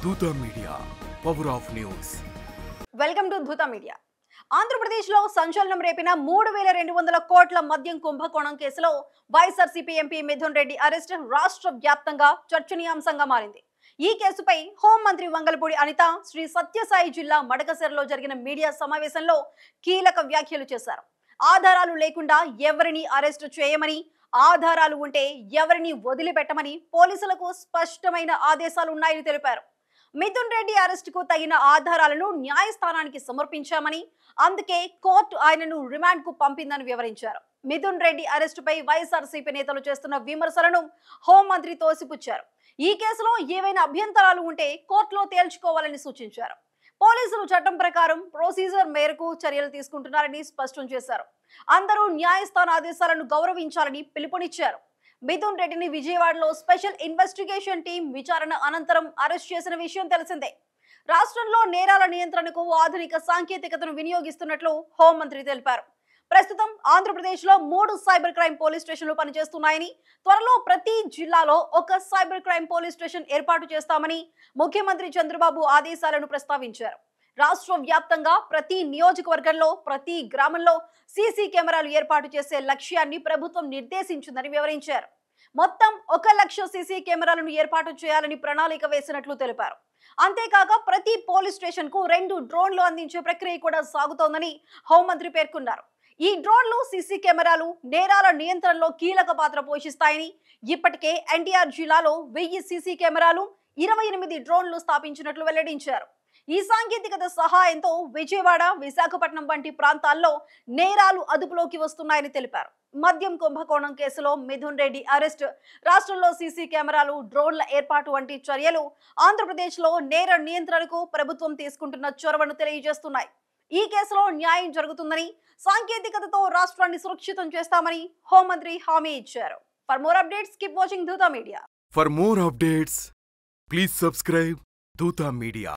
దూత media power of news. Welcome to దూత media. ఆంధ్రప్రదేశ్లో సంచలనం రేపిన 3200 కోట్ల మద్యం కుంభకోణం కేసులో వైఎస్ఆర్సీపీ ఎంపీ మిథున్ రెడ్డి అరెస్ట్ రాష్ట్ర వ్యాప్తంగా చర్చనీయాంశంగా మారింది. ఈ కేసుపై హోంమంత్రి వంగలపూడి అనిత శ్రీ సత్యసాయి జిల్లా మడకశిరలో జరిగిన మీడియా సమావేశంలో కీలక వ్యాఖ్యలు చేశారు. ఆధారాలు లేకుండా ఎవరిని అరెస్టు చేయమని, ఆధారాలు ఉంటే ఎవరిని వదిలిపెట్టమని పోలీసులకు స్పష్టమైన ఆదేశాలు ఉన్నాయని తెలిపారు. మిథున్ రెడ్డి అరెస్టుకు తగిన ఆధారాలను న్యాయస్థానానికి సమర్పించామని, అందుకే కోర్టు ఆయనను రిమాండ్ కు పంపిందని వివరించారు. మిథున్ రెడ్డి అరెస్టుపై వైఎస్ఆర్సీపీ నేతలు చేస్తున్న విమర్శలను హోంమంత్రి తోసిపుచ్చారు. ఈ కేసులో ఏవైనా అభ్యంతరాలు ఉంటే కోర్టులో తేల్చుకోవాలని సూచించారు. పోలీసులు చట్టం ప్రకారం ప్రొసీజర్ మేరకు చర్యలు తీసుకుంటున్నారని స్పష్టం చేశారు. అందరూ న్యాయస్థాన ఆదేశాలను గౌరవించాలని పిలుపునిచ్చారు. మిథున్ రెడ్డిని విజయవాడలో స్పెషల్ ఇన్వెస్టిగేషన్ టీం విచారణ అనంతరం అరెస్ట్ చేసిన విషయం తెలిసిందే. రాష్ట్రంలో నేరాల నియంత్రణకు ఆధునిక సాంకేతికతను వినియోగిస్తున్నట్లు హోంమంత్రి తెలిపారు. ప్రస్తుతం ఆంధ్రప్రదేశ్లో 3 సైబర్ క్రైమ్ పోలీస్ స్టేషన్లు పనిచేస్తున్నాయని, త్వరలో ప్రతి జిల్లాలో ఒక సైబర్ క్రైమ్ పోలీస్ స్టేషన్ ఏర్పాటు చేస్తామని ముఖ్యమంత్రి చంద్రబాబు ఆదేశాలను ప్రస్తావించారు. రాష్ట్ర వ్యాప్తంగా ప్రతి నియోజకవర్గంలో, ప్రతి గ్రామంలో సీసీ కెమెరాలు ఏర్పాటు చేసే లక్ష్యాన్ని ప్రభుత్వం నిర్దేశించిందని వివరించారు. మొత్తం 1 లక్ష సీసీ కెమెరాలను ఏర్పాటు చేయాలని ప్రణాళిక వేసినట్లు తెలిపారు. అంతేకాక ప్రతి పోలీస్ స్టేషన్ కు 2 డ్రోన్లు అందించే ప్రక్రియ కూడా సాగుతోందని హోంమంత్రి పేర్కొన్నారు. ఈ డ్రోన్లు, సీసీ కెమెరాలు నేరాల నియంత్రణలో కీలక పాత్ర పోషిస్తాయని, ఇప్పటికే ఎన్టీఆర్ జిల్లాలో 1000 సీసీ కెమెరాలు, 28 డ్రోన్లు స్థాపించినట్లు వెల్లడించారు. ఈ సాంకేతికత సహాయంతో విజయవాడ, విశాఖపట్నం వంటి ప్రాంతాల్లో నేరాలు అదుపులోకి వస్తున్నాయని తెలిపారు. మద్యం కుంభకోణం కేసులో మిథున్ రెడ్డి అరెస్ట్, రాష్ట్రంలో సీసీ కెమెరాలు, డ్రోన్ల ఏర్పాటు వంటి చర్యలు ఆంధ్రప్రదేశ్లో నేర నియంత్రణకు ప్రభుత్వం తీసుకుంటున్న చొరవను తెలియజేస్తున్నాయి. ఈ కేసులో న్యాయం జరుగుతుందని, సాంకేతికతతో రాష్ట్రాన్ని సురక్షితం చేస్తామని హోంమంత్రి హామీ ఇచ్చారు. For more updates keep watching Dootha media. For more updates please subscribe Dootha media.